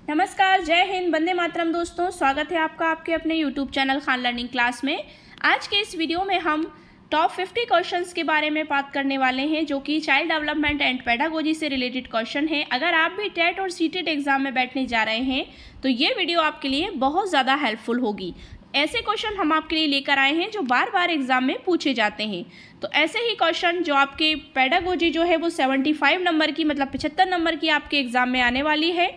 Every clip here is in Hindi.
नमस्कार, जय हिंद, वंदे मातरम। दोस्तों, स्वागत है आपका आपके अपने YouTube channel Khan learning class में। आज के इस वीडियो में हम टॉप 50 क्वेश्चंस के बारे में बात करने वाले हैं, जो कि चाइल्ड डेवलपमेंट एंड पेडागोजी से रिलेटेड क्वेश्चन है। अगर आप भी टेट और सीटेट एग्जाम में बैठने जा रहे हैं तो ये वीडियो आपके लिए बहुत ज़्यादा हेल्पफुल होगी। ऐसे क्वेश्चन हम आपके लिए लेकर आए हैं जो बार बार एग्जाम में पूछे जाते हैं। तो ऐसे ही क्वेश्चन जो आपके पेडागोजी जो है वो 75 नंबर की, मतलब 75 नंबर की आपके एग्जाम में आने वाली है।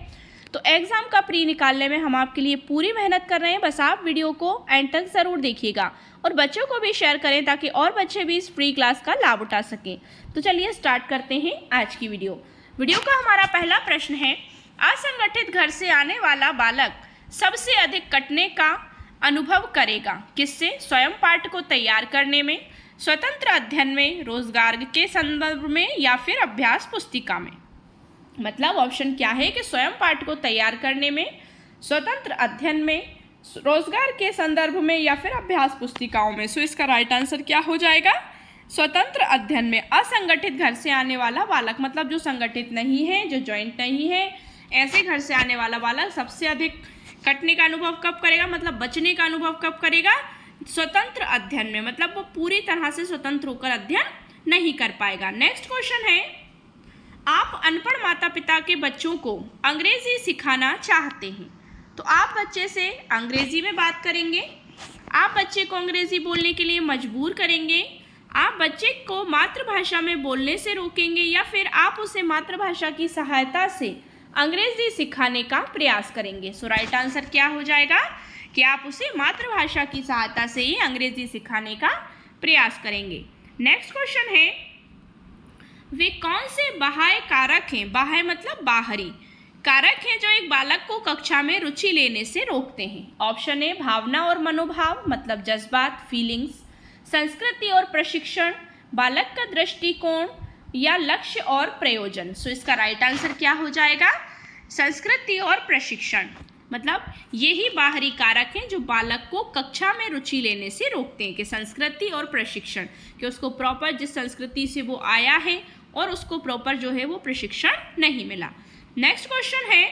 तो एग्ज़ाम का प्री निकालने में हम आपके लिए पूरी मेहनत कर रहे हैं। बस आप वीडियो को एंड तक ज़रूर देखिएगा और बच्चों को भी शेयर करें ताकि और बच्चे भी इस फ्री क्लास का लाभ उठा सकें। तो चलिए स्टार्ट करते हैं आज की वीडियो का हमारा पहला प्रश्न है, असंगठित घर से आने वाला बालक सबसे अधिक कटने का अनुभव करेगा किससे? स्वयं पाठ को तैयार करने में, स्वतंत्र अध्ययन में, रोजगार के संदर्भ में या फिर अभ्यास पुस्तिका में। मतलब ऑप्शन क्या है कि स्वयं पाठ को तैयार करने में, स्वतंत्र अध्ययन में, रोजगार के संदर्भ में या फिर अभ्यास पुस्तिकाओं में। सो इसका राइट आंसर क्या हो जाएगा? स्वतंत्र अध्ययन में। असंगठित घर से आने वाला बालक मतलब जो संगठित नहीं है, जो जॉइंट नहीं है, ऐसे घर से आने वाला बालक सबसे अधिक कटने का अनुभव कब करेगा, मतलब बचने का अनुभव कब करेगा? स्वतंत्र अध्ययन में। मतलब वो पूरी तरह से स्वतंत्र होकर अध्ययन नहीं कर पाएगा। नेक्स्ट क्वेश्चन है, आप अनपढ़ माता पिता के बच्चों को अंग्रेजी सिखाना चाहते हैं तो आप बच्चे से अंग्रेजी में बात करेंगे, आप बच्चे को अंग्रेजी बोलने के लिए मजबूर करेंगे, आप बच्चे को मातृभाषा में बोलने से रोकेंगे या फिर आप उसे मातृभाषा की सहायता से अंग्रेजी सिखाने का प्रयास करेंगे। सो राइट आंसर क्या हो जाएगा कि आप उसे मातृभाषा की सहायता से ही अंग्रेजी सिखाने का प्रयास करेंगे। नेक्स्ट क्वेश्चन है, वे कौन से बाह्य कारक हैं? बाह्य मतलब बाहरी कारक हैं जो एक बालक को कक्षा में रुचि लेने से रोकते हैं। ऑप्शन ए, भावना और मनोभाव मतलब जज्बात, फीलिंग्स, संस्कृति और प्रशिक्षण, बालक का दृष्टिकोण या लक्ष्य और प्रयोजन। सो इसका राइट आंसर क्या हो जाएगा? संस्कृति और प्रशिक्षण। मतलब यही बाहरी कारक हैं जो बालक को कक्षा में रुचि लेने से रोकते हैं, कि संस्कृति और प्रशिक्षण, कि उसको प्रॉपर जिस संस्कृति से वो आया है और उसको प्रॉपर जो है वो प्रशिक्षण नहीं मिला। नेक्स्ट क्वेश्चन है,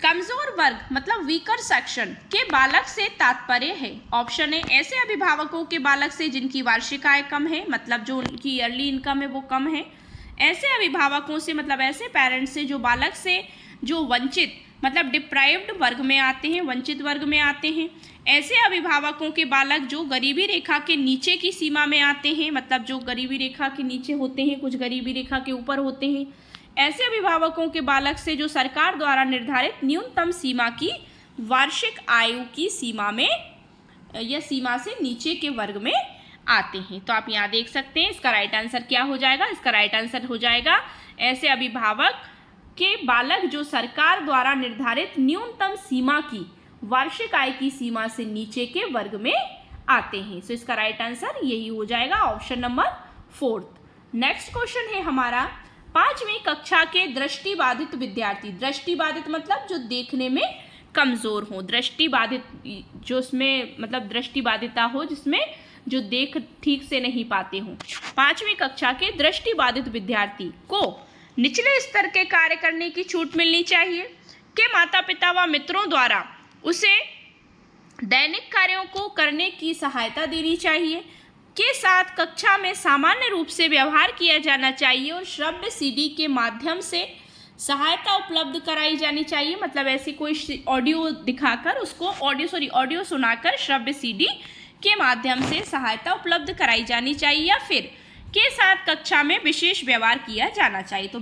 कमजोर वर्ग मतलब वीकर सेक्शन के बालक से तात्पर्य है। ऑप्शन ए, ऐसे अभिभावकों के बालक से जिनकी वार्षिक आय कम है, मतलब जो उनकी ईयरली इनकम है वो कम है। ऐसे अभिभावकों से मतलब ऐसे पेरेंट्स से जो बालक से जो वंचित मतलब डिप्राइव्ड वर्ग में आते हैं, वंचित वर्ग में आते हैं। ऐसे अभिभावकों के बालक जो गरीबी रेखा के नीचे की सीमा में आते हैं, मतलब जो गरीबी रेखा के नीचे होते हैं, कुछ गरीबी रेखा के ऊपर होते हैं। ऐसे अभिभावकों के बालक से जो सरकार द्वारा निर्धारित न्यूनतम सीमा की वार्षिक आयु की सीमा में या सीमा से नीचे के वर्ग में आते हैं। तो आप यहाँ देख सकते हैं इसका राइट आंसर क्या हो जाएगा? इसका राइट आंसर हो जाएगा ऐसे अभिभावक के बालक जो सरकार द्वारा निर्धारित न्यूनतम सीमा की वार्षिक आय की सीमा से नीचे के वर्ग में आते हैं। सो इसका राइट आंसर यही हो जाएगा, ऑप्शन नंबर 4। नेक्स्ट क्वेश्चन है हमारा, 5वीं कक्षा के दृष्टिबाधित विद्यार्थी। दृष्टिबाधित मतलब जो देखने में कमजोर हो, दृष्टिबाधित जो उसमें मतलब दृष्टिबाधिता हो, जिसमें जो देख ठीक से नहीं पाते हों। 5वीं कक्षा के दृष्टिबाधित विद्यार्थी को निचले स्तर के कार्य करने की छूट मिलनी चाहिए कि माता पिता व मित्रों द्वारा उसे दैनिक कार्यों को करने की सहायता देनी चाहिए, के साथ कक्षा में सामान्य रूप से व्यवहार किया जाना चाहिए और श्रव्य सीडी के माध्यम से सहायता उपलब्ध कराई जानी चाहिए। मतलब ऐसी कोई ऑडियो दिखाकर उसको ऑडियो सुनाकर श्रव्य सीडी के माध्यम से सहायता उपलब्ध कराई जानी चाहिए या फिर के साथ कक्षा में विशेष व्यवहार किया जाना चाहिए। तो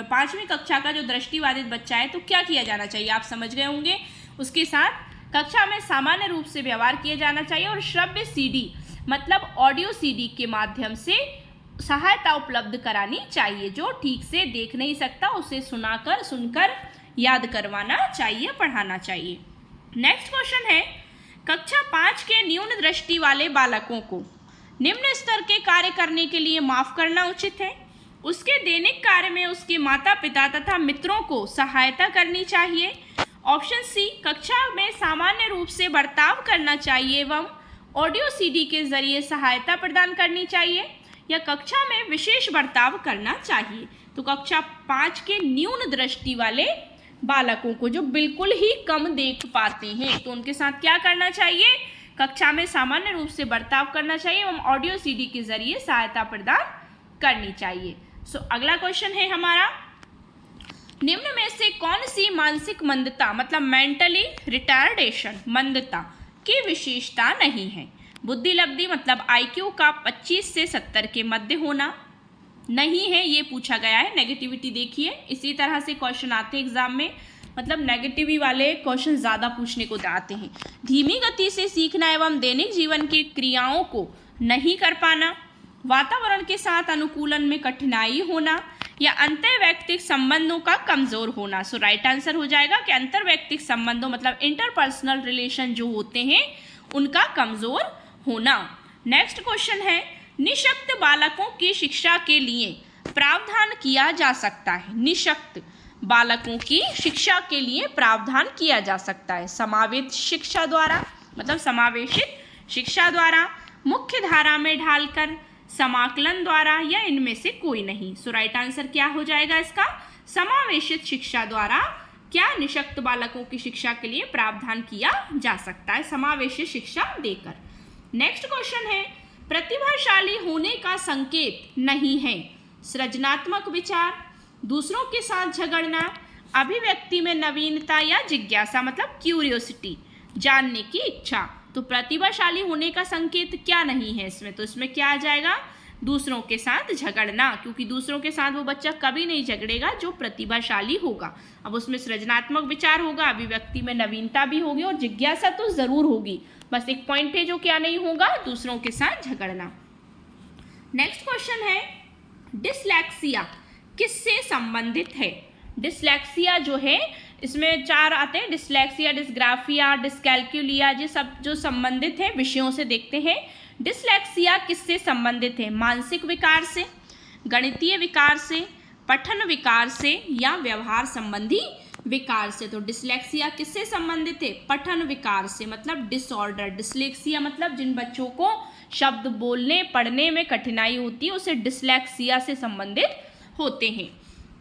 5वीं कक्षा का जो दृष्टिबाधित बच्चा है तो क्या किया जाना चाहिए, आप समझ गए होंगे। उसके साथ कक्षा में सामान्य रूप से व्यवहार किया जाना चाहिए और श्रव्य सीडी मतलब ऑडियो सीडी के माध्यम से सहायता उपलब्ध करानी चाहिए। जो ठीक से देख नहीं सकता उसे सुनकर याद करवाना चाहिए, पढ़ाना चाहिए। नेक्स्ट क्वेश्चन है, कक्षा 5 के न्यून दृष्टि वाले बालकों को निम्न स्तर के कार्य करने के लिए माफ करना उचित है। उसके दैनिक कार्य में उसके माता पिता तथा मित्रों को सहायता करनी चाहिए। ऑप्शन सी, कक्षा में सामान्य रूप से बर्ताव करना चाहिए एवं ऑडियो सीडी के जरिए सहायता प्रदान करनी चाहिए, या कक्षा में विशेष बर्ताव करना चाहिए। तो कक्षा 5 के न्यून दृष्टि वाले बालकों को, जो बिल्कुल ही कम देख पाते हैं, तो उनके साथ क्या करना चाहिए, कक्षा में सामान्य रूप से बर्ताव करना चाहिए एवं ऑडियो सीडी के जरिए सहायता प्रदान करनी चाहिए। अगला क्वेश्चन है हमारा, निम्न में से कौन सी मानसिक मंदता मतलब मेंटली रिटार्डेशन मंदता की विशेषता नहीं है। बुद्धि लब्धि मतलब IQ का 25 से 70 के मध्य होना नहीं है, ये पूछा गया है। नेगेटिविटी देखिए, इसी तरह से क्वेश्चन आते हैं एग्जाम में, मतलब नेगेटिव वाले क्वेश्चन ज़्यादा पूछने को आते हैं। धीमी गति से सीखना एवं दैनिक जीवन की क्रियाओं को नहीं कर पाना, वातावरण के साथ अनुकूलन में कठिनाई होना या अंतर्वैयक्तिक संबंधों का कमजोर होना। राइट आंसर हो जाएगा कि अंतर्वैयक्तिक संबंधों मतलब इंटरपर्सनल रिलेशन जो होते हैं उनका कमजोर होना। नेक्स्ट क्वेश्चन है, निशक्त बालकों की शिक्षा के लिए प्रावधान किया जा सकता है। निशक्त बालकों की शिक्षा के लिए प्रावधान किया जा सकता है समावेश शिक्षा द्वारा, मतलब समावेशित शिक्षा द्वारा, मुख्य धारा में ढालकर, समाकलन द्वारा या इनमें से कोई नहीं। राइट आंसर क्या हो जाएगा इसका, समावेशित शिक्षा द्वारा क्या निशक्त बालकों की शिक्षा के लिए प्रावधान किया जा सकता है, समावेशित शिक्षा देकर। नेक्स्ट क्वेश्चन है, प्रतिभाशाली होने का संकेत नहीं है सृजनात्मक विचार, दूसरों के साथ झगड़ना, अभिव्यक्ति में नवीनता या जिज्ञासा मतलब क्यूरियोसिटी, जानने की इच्छा। तो प्रतिभाशाली होने का संकेत क्या नहीं है इसमें, तो इसमें क्या आ जाएगा, दूसरों के साथ झगड़ना, क्योंकि दूसरों के साथ वो बच्चा कभी नहीं झगड़ेगा जो प्रतिभाशाली होगा। अब उसमें सृजनात्मक विचार होगा, अभिव्यक्ति में नवीनता भी होगी और जिज्ञासा तो जरूर होगी, बस एक पॉइंट है जो क्या नहीं होगा, दूसरों के साथ झगड़ना। नेक्स्ट क्वेश्चन है, डिसलेक्सिया किससे संबंधित है। डिसलेक्सिया जो है इसमें 4 आते हैं, डिसलेक्सिया, डिस्ग्राफिया, डिस्कैल्कुलिया, ये सब जो संबंधित है विषयों से देखते हैं। डिसलेक्सिया किससे संबंधित है, मानसिक विकार से, गणितीय विकार से, पठन विकार से या व्यवहार संबंधी विकार से। तो डिसलेक्सिया किससे संबंधित है, पठन विकार से, मतलब डिसऑर्डर। डिसलेक्सिया मतलब जिन बच्चों को शब्द बोलने पढ़ने में कठिनाई होती है उसे डिसलेक्सिया से संबंधित होते हैं।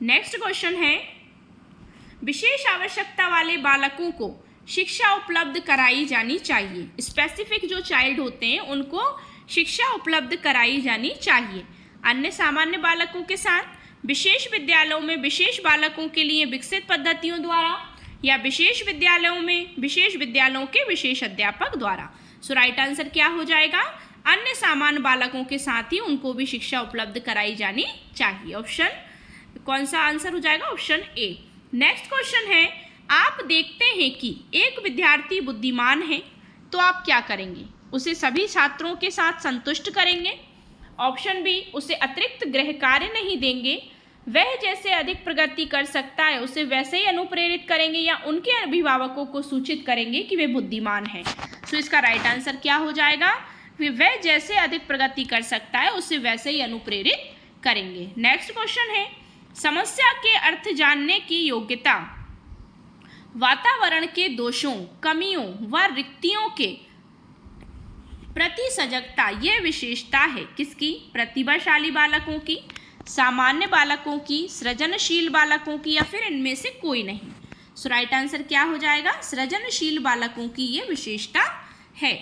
नेक्स्ट क्वेश्चन है, विशेष आवश्यकता वाले बालकों को शिक्षा उपलब्ध कराई जानी चाहिए। स्पेसिफिक जो चाइल्ड होते हैं उनको शिक्षा उपलब्ध कराई जानी चाहिए। अन्य सामान्य बालकों के साथ विशेष विद्यालयों में विशेष बालकों के लिए विकसित पद्धतियों द्वारा या विशेष विद्यालयों में विशेष विद्यालयों के विशेष अध्यापक द्वारा। राइट आंसर क्या हो जाएगा, अन्य सामान्य बालकों के साथ ही उनको भी शिक्षा उपलब्ध कराई जानी चाहिए। ऑप्शन कौन सा आंसर हो जाएगा, ऑप्शन ए। नेक्स्ट क्वेश्चन है, आप देखते हैं कि एक विद्यार्थी बुद्धिमान है तो आप क्या करेंगे, उसे सभी छात्रों के साथ संतुष्ट करेंगे। ऑप्शन बी, उसे अतिरिक्त गृह कार्य नहीं देंगे, वह जैसे अधिक प्रगति कर सकता है उसे वैसे ही अनुप्रेरित करेंगे या उनके अभिभावकों को सूचित करेंगे कि वे बुद्धिमान हैं। तो इसका राइट आंसर क्या हो जाएगा, वह जैसे अधिक प्रगति कर सकता है उसे वैसे ही अनुप्रेरित करेंगे। नेक्स्ट क्वेश्चन है, समस्या के अर्थ जानने की योग्यता वातावरण के दोषों, कमियों व रिक्तियों के प्रति सजगता यह विशेषता है किसकी, प्रतिभाशाली बालकों की, सामान्य बालकों की, सृजनशील बालकों की या फिर इनमें से कोई नहीं। राइट आंसर क्या हो जाएगा, सृजनशील बालकों की यह विशेषता है।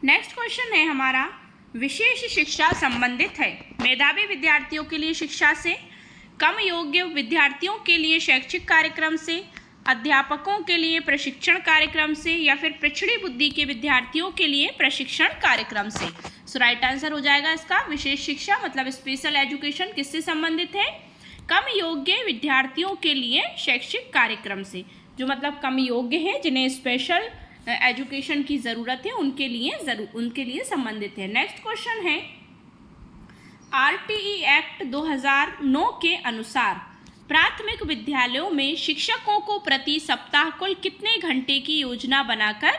नेक्स्ट क्वेश्चन है हमारा, विशेष शिक्षा संबंधित है मेधावी विद्यार्थियों के लिए शिक्षा से, कम योग्य विद्यार्थियों के लिए शैक्षिक कार्यक्रम से, अध्यापकों के लिए प्रशिक्षण कार्यक्रम से या फिर पिछड़ी बुद्धि के विद्यार्थियों के लिए प्रशिक्षण कार्यक्रम से। राइट आंसर हो जाएगा इसका, विशेष शिक्षा मतलब स्पेशल एजुकेशन किससे संबंधित है, कम योग्य विद्यार्थियों के लिए शैक्षिक कार्यक्रम से, जो मतलब कम योग्य हैं जिन्हें स्पेशल एजुकेशन की ज़रूरत है उनके लिए संबंधित है। नेक्स्ट क्वेश्चन है, RTE एक्ट 2009 के अनुसार प्राथमिक विद्यालयों में शिक्षकों को प्रति सप्ताह कुल कितने घंटे की योजना बनाकर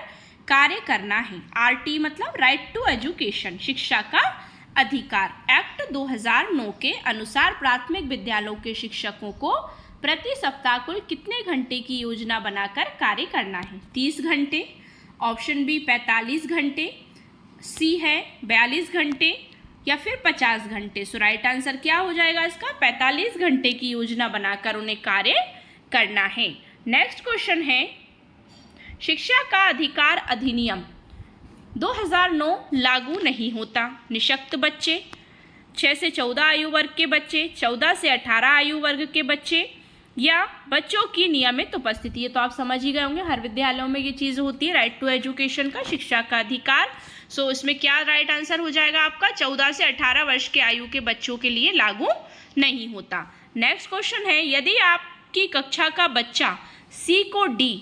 कार्य करना है। RT मतलब राइट टू एजुकेशन, शिक्षा का अधिकार। एक्ट 2009 के अनुसार प्राथमिक विद्यालयों के शिक्षकों को प्रति सप्ताह कुल कितने घंटे की योजना बनाकर कार्य करना है, 30 घंटे, ऑप्शन बी 45 घंटे, सी है 42 घंटे या फिर 50 घंटे। सो राइट आंसर क्या हो जाएगा इसका? 45 घंटे की योजना बनाकर उन्हें कार्य करना है। नेक्स्ट क्वेश्चन है, शिक्षा का अधिकार अधिनियम 2009 लागू नहीं होता। निःशक्त बच्चे, 6 से 14 आयु वर्ग के बच्चे, 14 से 18 आयु वर्ग के बच्चे, या बच्चों की नियमित उपस्थिति। ये तो आप समझ ही गए होंगे, हर विद्यालयों में ये चीज़ होती है, राइट टू एजुकेशन का, शिक्षा का अधिकार। सो इसमें क्या राइट आंसर हो जाएगा आपका? 14 से 18 वर्ष के आयु के बच्चों के लिए लागू नहीं होता। नेक्स्ट क्वेश्चन है, यदि आपकी कक्षा का बच्चा सी को डी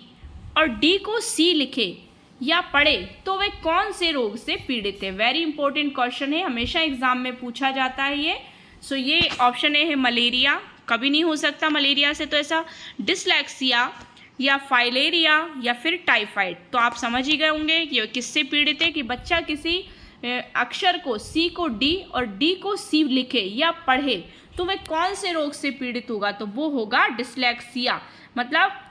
और डी को सी लिखे या पढ़े तो वे कौन से रोग से पीड़ित है? वेरी इंपॉर्टेंट क्वेश्चन है, हमेशा एग्जाम में पूछा जाता है ये। सो ये ऑप्शन ए है मलेरिया, कभी नहीं हो सकता मलेरिया से, तो ऐसा डिसलेक्सिया या फाइलेरिया या फिर टाइफाइड। तो आप समझ ही गए होंगे कि किससे पीड़ित है, कि बच्चा किसी अक्षर को सी को डी और डी को सी लिखे या पढ़े तो वह कौन से रोग से पीड़ित होगा? तो वो होगा डिसलेक्सिया, मतलब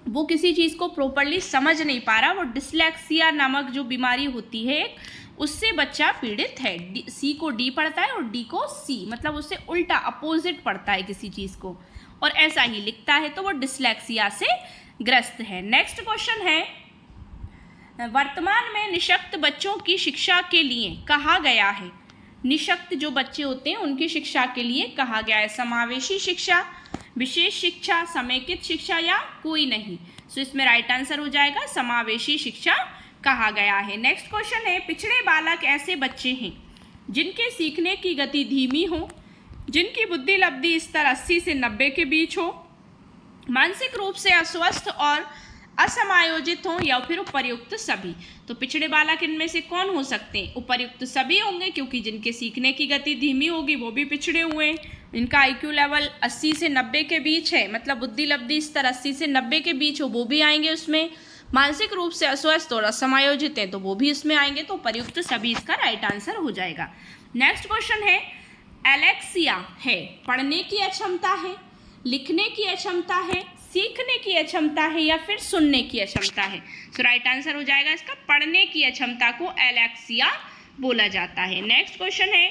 वो किसी चीज़ को प्रॉपरली समझ नहीं पा रहा, वो डिसलेक्सिया नामक जो बीमारी होती है उससे बच्चा पीड़ित है। सी को डी पढ़ता है और डी को सी, मतलब उससे उल्टा अपोजिट पढ़ता है किसी चीज़ को और ऐसा ही लिखता है, तो वो डिसलेक्सिया से ग्रस्त है। नेक्स्ट क्वेश्चन है, वर्तमान में निःशक्त बच्चों की शिक्षा के लिए कहा गया है, निःशक्त जो बच्चे होते हैं उनकी शिक्षा के लिए कहा गया है समावेशी शिक्षा, विशेष शिक्षा, समेकित शिक्षा या कोई नहीं। सो इसमें राइट आंसर हो जाएगा समावेशी शिक्षा कहा गया है। नेक्स्ट क्वेश्चन है, पिछड़े बालक ऐसे बच्चे हैं जिनके सीखने की गति धीमी हो, जिनकी बुद्धि लब्धि स्तर 80 से 90 के बीच हो, मानसिक रूप से अस्वस्थ और असमायोजित हों, या फिर उपर्युक्त सभी। तो पिछड़े बालक इनमें से कौन हो सकते हैं? उपर्युक्त सभी होंगे, क्योंकि जिनके सीखने की गति धीमी होगी वो भी पिछड़े हुए हैं, इनका आईक्यू लेवल 80 से 90 के बीच है, मतलब बुद्धि लब्धि स्तर 80 से 90 के बीच हो, वो भी आएंगे उसमें, मानसिक रूप से अस्वस्थ और असमायोजित हैं तो वो भी इसमें आएंगे, तो उपर्युक्त सभी इसका राइट आंसर हो जाएगा। नेक्स्ट क्वेश्चन है, एलेक्सिया है पढ़ने की अक्षमता है, लिखने की अक्षमता है, सीखने की अक्षमता है या फिर सुनने की अक्षमता है? सो राइट आंसर हो जाएगा इसका पढ़ने की अक्षमता को एलेक्सिया बोला जाता है। नेक्स्ट क्वेश्चन है,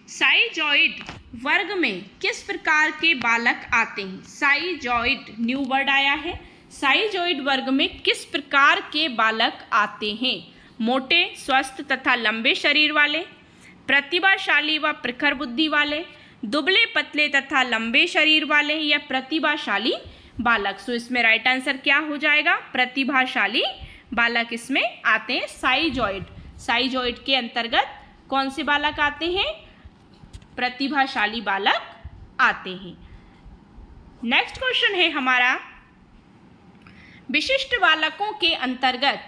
साइजॉइड वर्ग में किस प्रकार के बालक आते हैं? साइजॉइड न्यू वर्ड आया है, साइजॉइड वर्ग में किस प्रकार के बालक आते हैं? मोटे, स्वस्थ तथा लंबे शरीर वाले, प्रतिभाशाली व प्रखर बुद्धि वाले, दुबले पतले तथा लंबे शरीर वाले, या प्रतिभाशाली बालक। सो इसमें राइट आंसर क्या हो जाएगा? प्रतिभाशाली बालक इसमें आते हैं। साइजॉइड, साइजॉइड के अंतर्गत कौन से बालक आते हैं? प्रतिभाशाली बालक आते हैं। नेक्स्ट क्वेश्चन है हमारा, विशिष्ट बालकों के अंतर्गत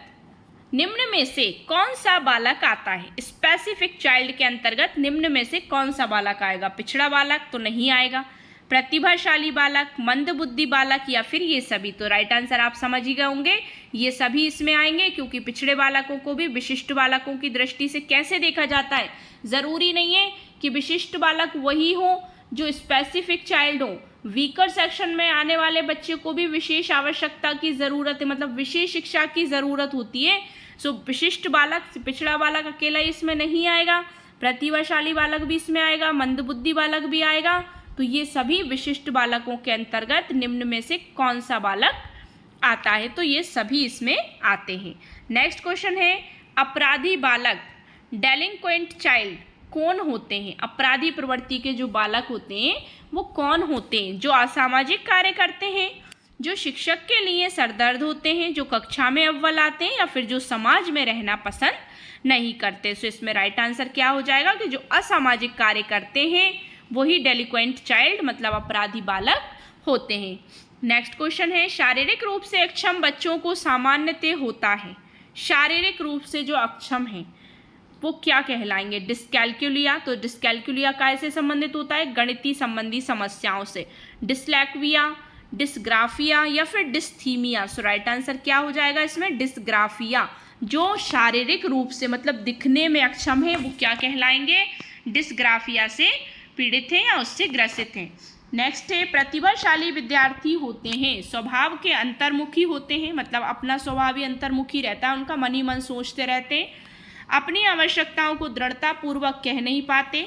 निम्न में से कौन सा बालक आता है? स्पेसिफिक चाइल्ड के अंतर्गत निम्न में से कौन सा बालक आएगा? पिछड़ा बालक तो नहीं आएगा, प्रतिभाशाली बालक, मंदबुद्धि बालक, या फिर ये सभी। तो राइट आंसर आप समझ ही गए होंगे, ये सभी इसमें आएंगे, क्योंकि पिछड़े बालकों को भी विशिष्ट बालकों की दृष्टि से कैसे देखा जाता है? जरूरी नहीं है कि विशिष्ट बालक वही हो जो स्पेसिफिक चाइल्ड हो, वीकर सेक्शन में आने वाले बच्चे को भी विशेष आवश्यकता की ज़रूरत है, मतलब विशेष शिक्षा की ज़रूरत होती है। सो विशिष्ट बालक, पिछड़ा बालक अकेला इसमें नहीं आएगा, प्रतिभाशाली बालक भी इसमें आएगा, मंदबुद्धि बालक भी आएगा। तो ये सभी विशिष्ट बालकों के अंतर्गत निम्न में से कौन सा बालक आता है? तो ये सभी इसमें आते हैं। नेक्स्ट क्वेश्चन है, अपराधी बालक, डेलिंक्वेंट चाइल्ड कौन होते हैं? अपराधी प्रवृत्ति के जो बालक होते हैं वो कौन होते हैं? जो असामाजिक कार्य करते हैं, जो शिक्षक के लिए सरदर्द होते हैं, जो कक्षा में अव्वल आते हैं, या फिर जो समाज में रहना पसंद नहीं करते? सो इसमें राइट आंसर क्या हो जाएगा कि जो असामाजिक कार्य करते हैं वही डेलिक्वेंट चाइल्ड मतलब अपराधी बालक होते हैं। नेक्स्ट क्वेश्चन है, शारीरिक रूप से अक्षम बच्चों को सामान्यतः होता है, शारीरिक रूप से जो अक्षम हैं वो क्या कहलाएंगे? डिस्कैल्कुलिया। तो डिस्कैल्कुलिया कैसे संबंधित होता है? गणितीय संबंधी समस्याओं से। डिस्लैक्विया, डिस्ग्राफिया या फिर डिस्थीमिया। सो राइट आंसर क्या हो जाएगा इसमें? डिस्ग्राफिया। जो शारीरिक रूप से मतलब दिखने में अक्षम है वो क्या कहलाएंगे? डिस्ग्राफिया से पीड़ित हैं या उससे ग्रसित हैं। नेक्स्ट है, प्रतिभाशाली विद्यार्थी होते हैं, स्वभाव के अंतर्मुखी होते हैं, मतलब अपना स्वभाव ही अंतर्मुखी रहता है उनका, मन ही मन सोचते रहते हैं, अपनी आवश्यकताओं को दृढ़तापूर्वक कह नहीं पाते,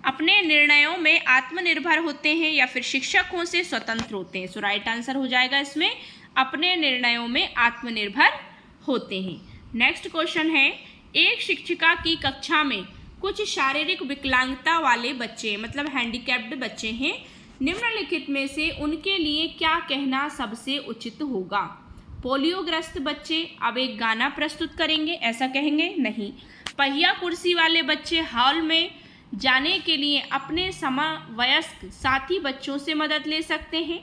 अपने निर्णयों में आत्मनिर्भर होते हैं या फिर शिक्षकों से स्वतंत्र होते हैं। सो राइट आंसर हो जाएगा इसमें अपने निर्णयों में आत्मनिर्भर होते हैं। नेक्स्ट क्वेश्चन है, एक शिक्षिका की कक्षा में कुछ शारीरिक विकलांगता वाले बच्चे मतलब हैंडीकैप्ड बच्चे हैं, निम्नलिखित में से उनके लिए क्या कहना सबसे उचित होगा? पोलियोग्रस्त बच्चे अब एक गाना प्रस्तुत करेंगे, ऐसा कहेंगे? नहीं। पहिया कुर्सी वाले बच्चे हॉल में जाने के लिए अपने समवयस्क साथी बच्चों से मदद ले सकते हैं।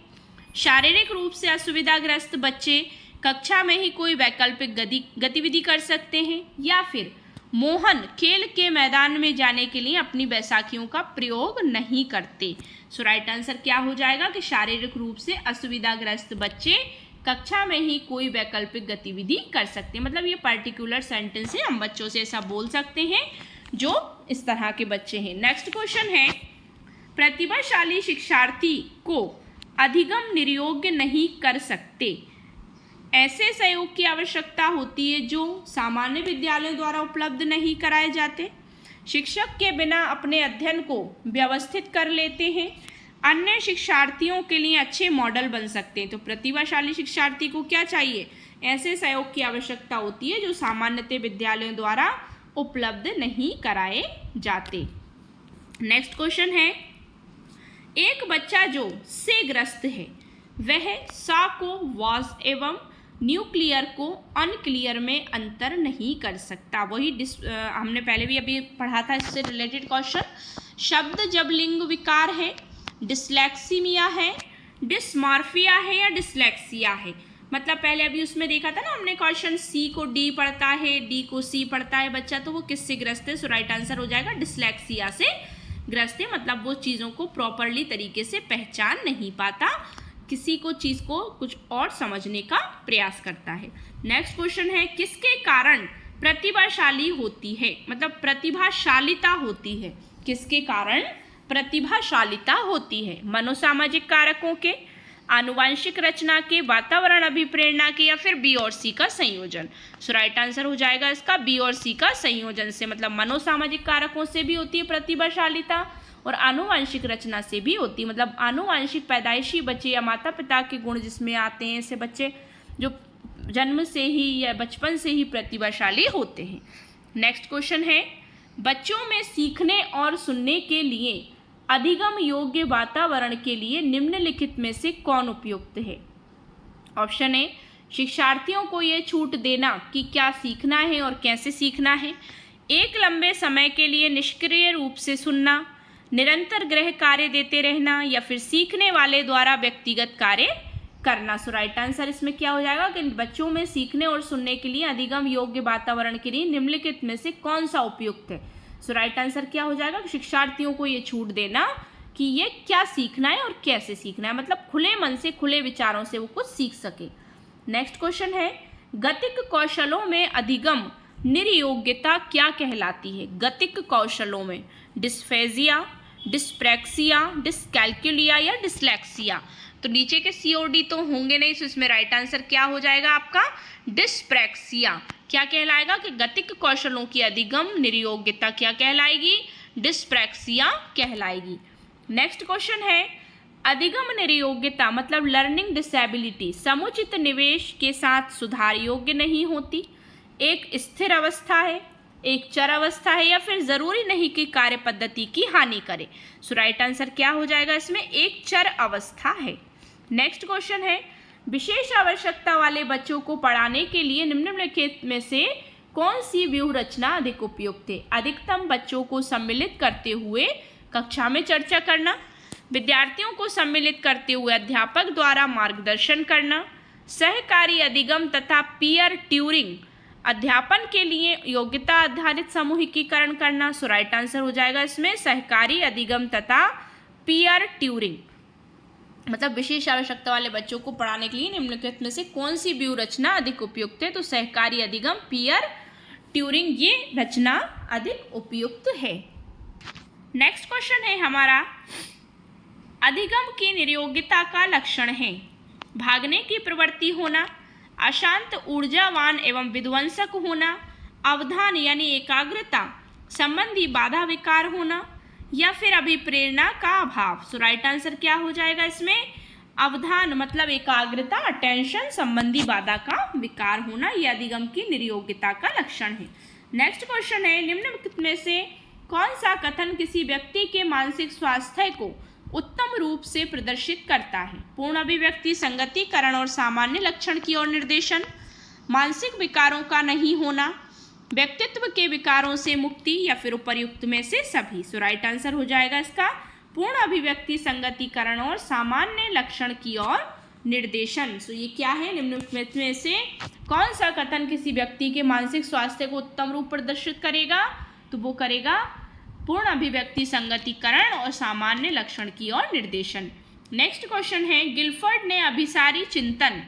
शारीरिक रूप से असुविधाग्रस्त बच्चे कक्षा में ही कोई वैकल्पिक गतिविधि कर सकते हैं, या फिर मोहन खेल के मैदान में जाने के लिए अपनी बैसाखियों का प्रयोग नहीं करते। सो राइट आंसर क्या हो जाएगा कि शारीरिक रूप से असुविधाग्रस्त बच्चे कक्षा में ही कोई वैकल्पिक गतिविधि कर सकते हैं। मतलब ये पर्टिकुलर सेंटेंस है, हम बच्चों से ऐसा बोल सकते हैं जो इस तरह के बच्चे हैं। नेक्स्ट क्वेश्चन है, प्रतिभाशाली शिक्षार्थी को अधिगम निर्योग्य नहीं कर सकते, ऐसे सहयोग की आवश्यकता होती है जो सामान्य विद्यालयों द्वारा उपलब्ध नहीं कराए जाते। शिक्षक के बिना अपने अध्ययन को व्यवस्थित कर लेते हैं, अन्य शिक्षार्थियों के लिए अच्छे मॉडल बन सकते हैं। तो प्रतिभाशाली शिक्षार्थी को क्या चाहिए? ऐसे सहयोग की आवश्यकता होती है जो सामान्यतः विद्यालयों द्वारा उपलब्ध नहीं कराए जाते। नेक्स्ट क्वेश्चन है, एक बच्चा जो से ग्रस्त है वह सा को वाज एवं न्यूक्लियर को अनक्लियर में अंतर नहीं कर सकता। वही हमने पहले भी अभी पढ़ा था इससे रिलेटेड क्वेश्चन। शब्द जब लिंग विकार है, डिस्लेक्सीमिया है, डिस्मॉर्फिया है या डिस्लेक्सिया है। मतलब पहले अभी उसमें देखा था ना हमने क्वेश्चन, सी को डी पढ़ता है, डी को सी पढ़ता है बच्चा, तो वो किससे ग्रस्त है? सो राइट आंसर हो जाएगा डिस्लेक्सिया से ग्रस्त है। मतलब वो चीज़ों को प्रॉपरली तरीके से पहचान नहीं पाता, किसी को चीज़ को कुछ और समझने का प्रयास करता है। नेक्स्ट क्वेश्चन है, किसके कारण प्रतिभाशाली होती है? मतलब प्रतिभाशालिता होती है, किसके कारण प्रतिभाशालिता होती है? मनोसामाजिक कारकों के, आनुवांशिक रचना के, वातावरण अभिप्रेरणा के, या फिर बी और सी का संयोजन। सो राइट आंसर हो जाएगा इसका बी और सी का संयोजन से। मतलब मनोसामाजिक कारकों से भी होती है प्रतिभाशालिता और आनुवांशिक रचना से भी होती है। मतलब आनुवांशिक पैदाइशी बच्चे या माता पिता के गुण जिसमें आते हैं, ऐसे बच्चे जो जन्म से ही या बचपन से ही प्रतिभाशाली होते हैं। नेक्स्ट क्वेश्चन है, बच्चों में सीखने और सुनने के लिए अधिगम योग्य वातावरण के लिए निम्नलिखित में से कौन उपयुक्त है? ऑप्शन ए, शिक्षार्थियों को ये छूट देना कि क्या सीखना है और कैसे सीखना है। एक, लंबे समय के लिए निष्क्रिय रूप से सुनना, निरंतर गृह कार्य देते रहना, या फिर सीखने वाले द्वारा व्यक्तिगत कार्य करना। सो राइट आंसर इसमें क्या हो जाएगा कि बच्चों में सीखने और सुनने के लिए अधिगम योग्य वातावरण के लिए निम्नलिखित में से कौन सा उपयुक्त है? सो राइट आंसर क्या हो जाएगा? शिक्षार्थियों को ये छूट देना कि ये क्या सीखना है और कैसे सीखना है, मतलब खुले मन से, खुले विचारों से वो कुछ सीख सके। नेक्स्ट क्वेश्चन है, गतिक कौशलों में अधिगम निर्योग्यता क्या कहलाती है? गतिक कौशलों में डिस्फेजिया, डिस्प्रैक्सिया, डिस्कैल्कुलिया या डिस्लेक्सिया। तो नीचे के सी और डी तो होंगे नहीं, तो इसमें राइट आंसर क्या हो जाएगा आपका? डिस्प्रैक्सिया। क्या कहलाएगा कि गतिक कौशलों की अधिगम निर्योग्यता क्या कहलाएगी? डिस्प्रैक्सिया कहलाएगी। नेक्स्ट क्वेश्चन है, अधिगम निर्योग्यता मतलब लर्निंग डिसेबिलिटी समुचित निवेश के साथ सुधार योग्य नहीं होती। एक स्थिर अवस्था है, एक चर अवस्था है, या फिर जरूरी नहीं कि कार्य पद्धति की हानि करे। सो राइट आंसर क्या हो जाएगा इसमें? एक चर अवस्था है। नेक्स्ट क्वेश्चन है, विशेष आवश्यकता वाले बच्चों को पढ़ाने के लिए निम्नलिखित में से कौन सी व्यूह रचना अधिक उपयुक्त है? अधिकतम बच्चों को सम्मिलित करते हुए कक्षा में चर्चा करना, विद्यार्थियों को सम्मिलित करते हुए अध्यापक द्वारा मार्गदर्शन करना, सहकारी अधिगम तथा पीयर ट्यूरिंग अध्यापन के लिए योग्यता आधारित समूहीकरण करना। सो राइट आंसर हो जाएगा इसमें सहकारी अधिगम तथा पीयर ट्यूरिंग। मतलब विशेष आवश्यकता वाले बच्चों को पढ़ाने के लिए निम्नलिखित में से कौन सी व्यूह रचना अधिक उपयुक्त है? तो सहकारी अधिगम, पीयर ट्यूरिंग, ये रचना अधिक उपयुक्त है। नेक्स्ट क्वेश्चन है हमारा, अधिगम की निर्योग्यता का लक्षण है भागने की प्रवृत्ति होना, अशांत ऊर्जावान एवं विध्वंसक होना, अवधान यानी एकाग्रता संबंधी बाधा विकार होना, या फिर अभिप्रेरणा का अभाव। सो राइट आंसर क्या हो जाएगा इसमें, अवधान मतलब एकाग्रता, अटेंशन संबंधी बाधा का विकार होना, यह अधिगम की निर्योग्यता का लक्षण है। नेक्स्ट क्वेश्चन है, निम्नलिखित में से कौन सा कथन किसी व्यक्ति के मानसिक स्वास्थ्य को उत्तम रूप से प्रदर्शित करता है। पूर्ण अभिव्यक्ति, संगतिकरण और सामान्य लक्षण की ओर निर्देशन, मानसिक विकारों का नहीं होना, व्यक्तित्व के विकारों से मुक्ति, या फिर उपर्युक्त में से सभी। सो राइट आंसर हो जाएगा इसका पूर्ण अभिव्यक्ति, संगतिकरण और सामान्य लक्षण की ओर निर्देशन। सो ये क्या है, निम्नलिखित में से कौन सा कथन किसी व्यक्ति के मानसिक स्वास्थ्य को उत्तम रूप प्रदर्शित करेगा, तो वो करेगा पूर्ण अभिव्यक्ति, संगतिकरण और सामान्य लक्षण की ओर निर्देशन। नेक्स्ट क्वेश्चन है, गिलफर्ड ने अभिसारी चिंतन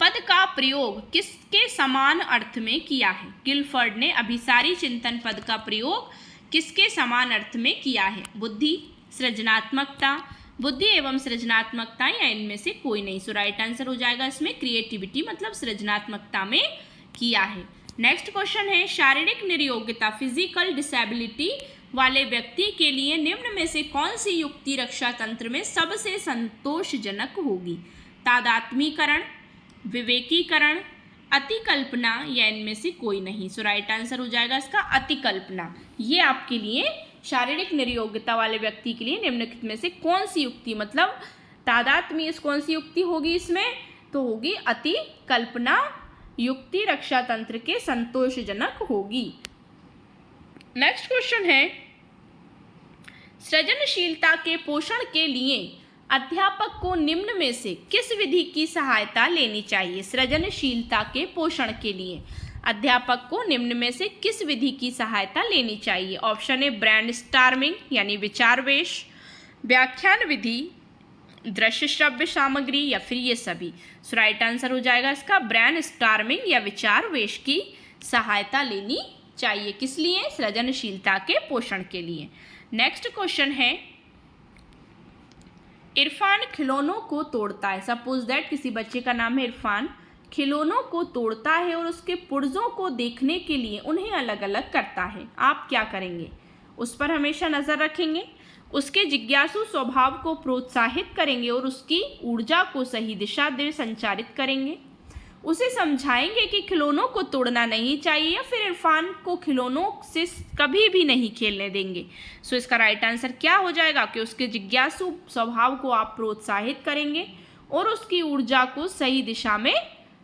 पद का प्रयोग किसके समान अर्थ में किया है। गिलफर्ड ने अभिसारी चिंतन पद का प्रयोग किसके समान अर्थ में किया है। बुद्धि, सृजनात्मकता, बुद्धि एवं सृजनात्मकता, या इनमें से कोई नहीं। सो राइट आंसर हो जाएगा इसमें क्रिएटिविटी मतलब सृजनात्मकता में किया है। नेक्स्ट क्वेश्चन है, शारीरिक निर्योग्यता फिजिकल डिसेबिलिटी वाले व्यक्ति के लिए निम्न में से कौन सी युक्ति रक्षा तंत्र में सबसे संतोषजनक होगी। तादात्मीकरण, विवेकीकरण, अतिकल्पना, या इनमें से कोई नहीं। सो राइट आंसर हो जाएगा इसका अतिकल्पना। ये आपके लिए शारीरिक निर्योग्यता वाले व्यक्ति के लिए निम्नलिखित में से कौन सी युक्ति मतलब तादात्म्य कौन सी युक्ति होगी इसमें, तो होगी अतिकल्पना युक्ति रक्षा तंत्र के संतोषजनक होगी। नेक्स्ट क्वेश्चन है, सृजनशीलता के पोषण के लिए अध्यापक को निम्न में से किस विधि की सहायता लेनी चाहिए। सृजनशीलता के पोषण के लिए अध्यापक को निम्न में से किस विधि की सहायता लेनी चाहिए। ऑप्शन है ब्रेनस्टॉर्मिंग यानी विचारवेश, व्याख्यान विधि, दृश्य श्रव्य सामग्री, या फिर ये सभी। सो राइट आंसर हो जाएगा इसका ब्रेनस्टॉर्मिंग या विचारवेश की सहायता लेनी चाहिए। किस लिए, सृजनशीलता के पोषण के लिए। नेक्स्ट क्वेश्चन है, इरफान खिलौनों को तोड़ता है। सपोज दैट किसी बच्चे का नाम है इरफान, खिलौनों को तोड़ता है और उसके पुर्जों को देखने के लिए उन्हें अलग अलग करता है। आप क्या करेंगे, उस पर हमेशा नज़र रखेंगे, उसके जिज्ञासु स्वभाव को प्रोत्साहित करेंगे और उसकी ऊर्जा को सही दिशा दे संचारित करेंगे, उसे समझाएंगे कि खिलौनों को तोड़ना नहीं चाहिए, या फिर इरफान को खिलौनों से कभी भी नहीं खेलने देंगे। सो इसका राइट आंसर क्या हो जाएगा कि उसके जिज्ञासु स्वभाव को आप प्रोत्साहित करेंगे और उसकी ऊर्जा को सही दिशा में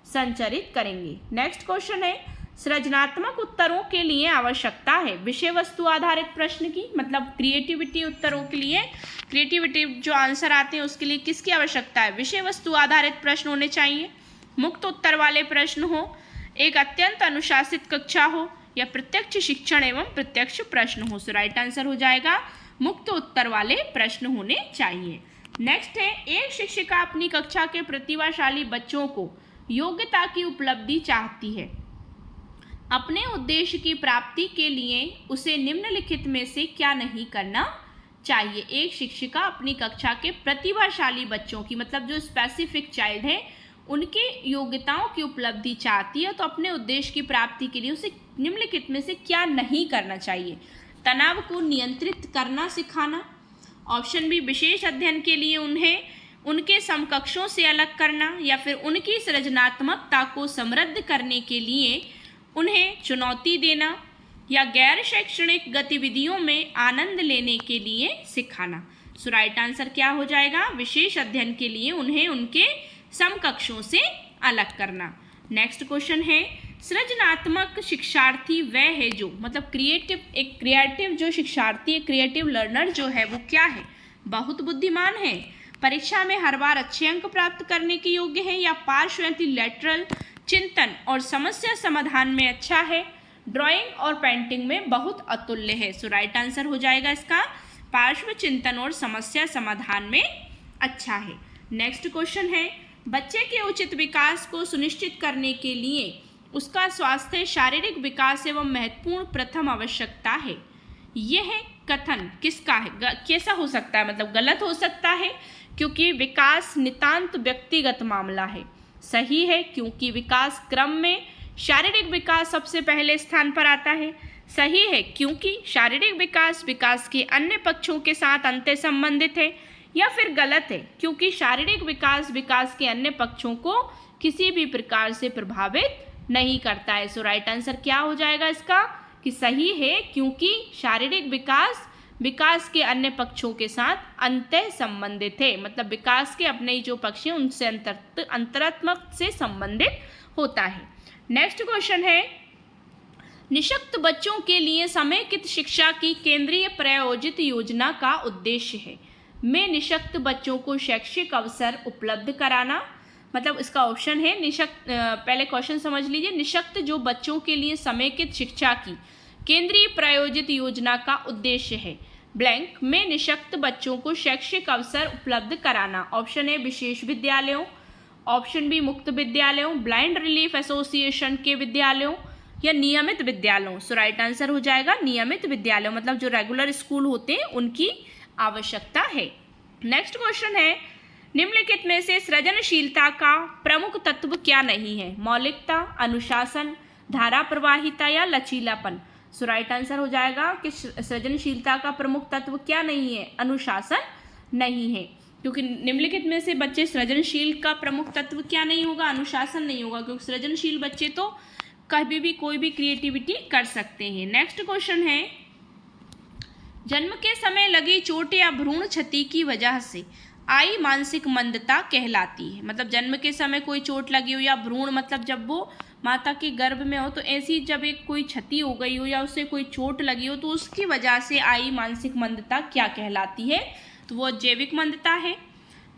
संचारित करेंगे। नेक्स्ट क्वेश्चन है, सृजनात्मक उत्तरों के लिए आवश्यकता है विषय वस्तु आधारित प्रश्न की, मतलब क्रिएटिविटी उत्तरों के लिए, क्रिएटिविटी जो आंसर आते हैं उसके लिए किसकी आवश्यकता है, विषय वस्तु आधारित प्रश्न होने चाहिए, मुक्त उत्तर वाले प्रश्न हो, एक अत्यंत अनुशासित कक्षा हो, या प्रत्यक्ष शिक्षण एवं प्रत्यक्ष प्रश्न हो। सो राइट आंसर हो जाएगा मुक्त उत्तर वाले प्रश्न होने चाहिए। नेक्स्ट है, एक शिक्षिका अपनी कक्षा के प्रतिभाशाली बच्चों को योग्यता की उपलब्धि चाहती है। अपने उद्देश्य की प्राप्ति के लिए उसे निम्नलिखित में से क्या नहीं करना चाहिए। एक शिक्षिका अपनी कक्षा के प्रतिभाशाली बच्चों की, मतलब जो स्पेसिफिक चाइल्ड है, उनके योग्यताओं की उपलब्धि चाहती है, तो अपने उद्देश्य की प्राप्ति के लिए उसे निम्नलिखित में से क्या नहीं करना चाहिए। तनाव को नियंत्रित करना सिखाना, ऑप्शन बी विशेष अध्ययन के लिए उन्हें उनके समकक्षों से अलग करना, या फिर उनकी सृजनात्मकता को समृद्ध करने के लिए उन्हें चुनौती देना, या गैर शैक्षणिक गतिविधियों में आनंद लेने के लिए सिखाना। सो राइट आंसर क्या हो जाएगा, विशेष अध्ययन के लिए उन्हें उनके समकक्षों से अलग करना। नेक्स्ट क्वेश्चन है, सृजनात्मक शिक्षार्थी वह है जो, मतलब क्रिएटिव जो शिक्षार्थी है, क्रिएटिव लर्नर जो है वो क्या है, बहुत बुद्धिमान है, परीक्षा में हर बार अच्छे अंक प्राप्त करने के योग्य है, या पार्श्व लेटरल चिंतन और समस्या समाधान में अच्छा है, ड्राइंग और पेंटिंग में बहुत अतुल्य है। सो राइट आंसर हो जाएगा इसका पार्श्व चिंतन और समस्या समाधान में अच्छा है। नेक्स्ट क्वेश्चन है, बच्चे के उचित विकास को सुनिश्चित करने के लिए उसका स्वास्थ्य शारीरिक विकास एवं महत्वपूर्ण प्रथम आवश्यकता है। यह कथन किसका है, कैसा हो सकता है, मतलब गलत हो सकता है क्योंकि विकास नितांत व्यक्तिगत मामला है। सही है क्योंकि विकास क्रम में शारीरिक विकास सबसे पहले स्थान पर आता है। सही है, क्योंकि शारीरिक विकास विकास के अन्य पक्षों के साथ अंतः संबंधित है। या फिर गलत है, क्योंकि शारीरिक विकास विकास के अन्य पक्षों को किसी भी प्रकार से प्रभावित नहीं करता है। सो राइट आंसर क्या हो जाएगा इसका कि सही है, क्योंकि शारीरिक विकास विकास के अन्य पक्षों के साथ अंतः संबंधित है। मतलब विकास के अपने ही जो पक्ष हैं उनसे अंतरात्मक से संबंधित होता है। नेक्स्ट क्वेश्चन है, निःशक्त बच्चों के लिए समेकित शिक्षा की केंद्रीय प्रायोजित योजना का उद्देश्य है। में निःशक्त बच्चों को शैक्षिक अवसर उपलब्ध कराना। मतलब इसका ऑप्शन है निःशक्त। पहले क्वेश्चन समझ लीजिए। निःशक्त जो बच्चों के लिए समेकित शिक्षा की केंद्रीय प्रायोजित योजना का उद्देश्य है ब्लैंक में निःशक्त बच्चों को शैक्षिक अवसर उपलब्ध कराना। ऑप्शन ए विशेष विद्यालयों, ऑप्शन बी मुक्त विद्यालयों, ब्लाइंड रिलीफ एसोसिएशन के विद्यालयों या नियमित विद्यालयों। सो राइट आंसर हो जाएगा नियमित विद्यालयों, मतलब जो रेगुलर स्कूल होते हैं उनकी आवश्यकता है। नेक्स्ट क्वेश्चन है, निम्नलिखित में से सृजनशीलता का प्रमुख तत्व क्या नहीं है? मौलिकता, अनुशासन, धारा प्रवाहिता या लचीलापन। सो राइट आंसर हो जाएगा कि सृजनशीलता का प्रमुख तत्व क्या नहीं है? अनुशासन नहीं है, क्योंकि निम्नलिखित में से बच्चे सृजनशील का प्रमुख तत्व क्या नहीं होगा? अनुशासन नहीं होगा, क्योंकि सृजनशील बच्चे तो कभी भी कोई भी क्रिएटिविटी कर सकते हैं। नेक्स्ट क्वेश्चन है, जन्म के समय लगी चोट या भ्रूण क्षति की वजह से आई मानसिक मंदता कहलाती है। मतलब जन्म के समय कोई चोट लगी हो या भ्रूण मतलब जब वो माता के गर्भ में हो, तो ऐसी जब एक कोई क्षति हो गई हो या उससे कोई चोट लगी हो तो उसकी वजह से आई मानसिक मंदता क्या कहलाती है? तो वो जैविक मंदता है,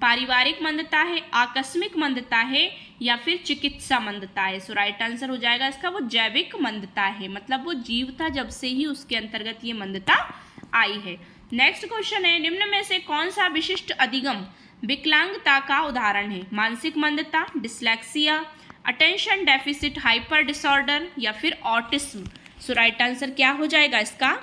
पारिवारिक मंदता है, आकस्मिक मंदता है या फिर चिकित्सा मंदता है। सो राइट आंसर हो जाएगा इसका वो जैविक मंदता है। मतलब वो जीव था जब से ही उसके अंतर्गत ये मंदता आई है। नेक्स्ट क्वेश्चन है, निम्न में से कौन सा विशिष्ट अधिगम विकलांगता का उदाहरण है? मानसिक मंदता, dyslexia, attention deficit hyper disorder या फिर ऑटिज्म। सो राइट आंसर क्या हो जाएगा इसका?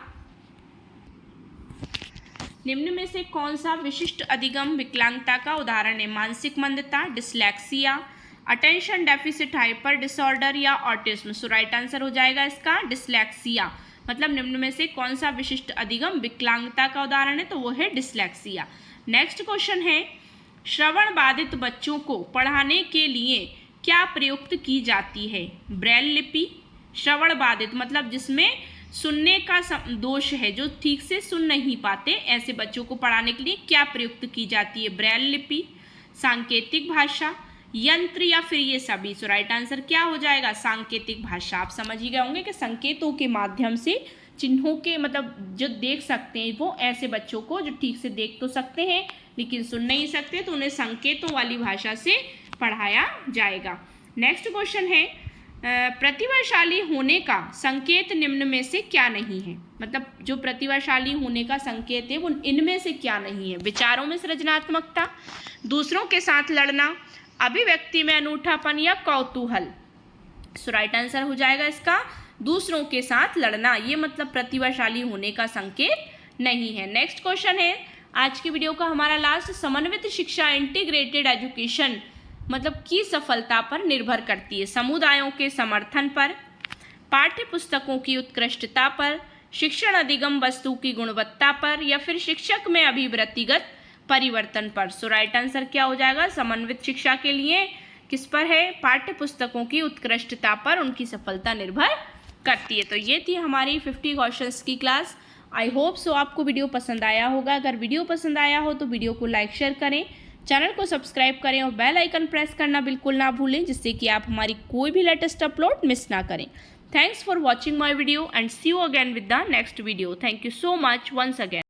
निम्न में से कौन सा विशिष्ट अधिगम विकलांगता का उदाहरण है? मानसिक मंदता, dyslexia, attention deficit hyper disorder या ऑटिज्म। सो राइट आंसर हो जाएगा इसका डिस्लेक्सिया। मतलब निम्न में से कौन सा विशिष्ट अधिगम विकलांगता का उदाहरण है? तो वो है डिस्लेक्सिया। नेक्स्ट क्वेश्चन है, श्रवण बाधित बच्चों को पढ़ाने के लिए क्या प्रयुक्त की जाती है? ब्रेल लिपि। श्रवण बाधित मतलब जिसमें सुनने का दोष है, जो ठीक से सुन नहीं पाते, ऐसे बच्चों को पढ़ाने के लिए क्या प्रयुक्त की जाती है? ब्रेल लिपि, सांकेतिक भाषा, यंत्र या फिर ये सभी। सो राइट आंसर क्या हो जाएगा? सांकेतिक भाषा। आप समझ ही गए होंगे कि संकेतों के माध्यम से चिन्हों के मतलब जो देख सकते हैं वो ऐसे बच्चों को जो ठीक से देख तो सकते हैं लेकिन सुन नहीं सकते, तो उन्हें संकेतों वाली भाषा से पढ़ाया जाएगा। नेक्स्ट क्वेश्चन है, प्रतिभाशाली होने का संकेत निम्न में से क्या नहीं है? मतलब जो प्रतिभाशाली होने का संकेत है वो इनमें से क्या नहीं है? विचारों में सृजनात्मकता, दूसरों के साथ लड़ना, अभिव्यक्ति में अनूठापन या कौतूहल। सो राइट आंसर हो जाएगा इसका दूसरों के साथ लड़ना। ये मतलब प्रतिभाशाली होने का संकेत नहीं है। नेक्स्ट क्वेश्चन है, आज की वीडियो का हमारा लास्ट, समन्वित शिक्षा इंटीग्रेटेड एजुकेशन मतलब की सफलता पर निर्भर करती है? समुदायों के समर्थन पर, पाठ्य पुस्तकों की उत्कृष्टता पर, शिक्षण अधिगम वस्तु की गुणवत्ता पर या फिर शिक्षक में अभिवृत्तिगत परिवर्तन पर। सो राइट आंसर क्या हो जाएगा? समन्वित शिक्षा के लिए किस पर है? पाठ्य पुस्तकों की उत्कृष्टता पर उनकी सफलता निर्भर करती है। तो ये थी हमारी 50 क्वेश्चंस की क्लास। आई होप सो आपको वीडियो पसंद आया होगा। अगर वीडियो पसंद आया हो तो वीडियो को लाइक शेयर करें, चैनल को सब्सक्राइब करें और बेल आइकन प्रेस करना बिल्कुल ना भूलें, जिससे कि आप हमारी कोई भी लेटेस्ट अपलोड मिस ना करें। Thanks for watching my video and see you again with the next video. Thank you so much once again.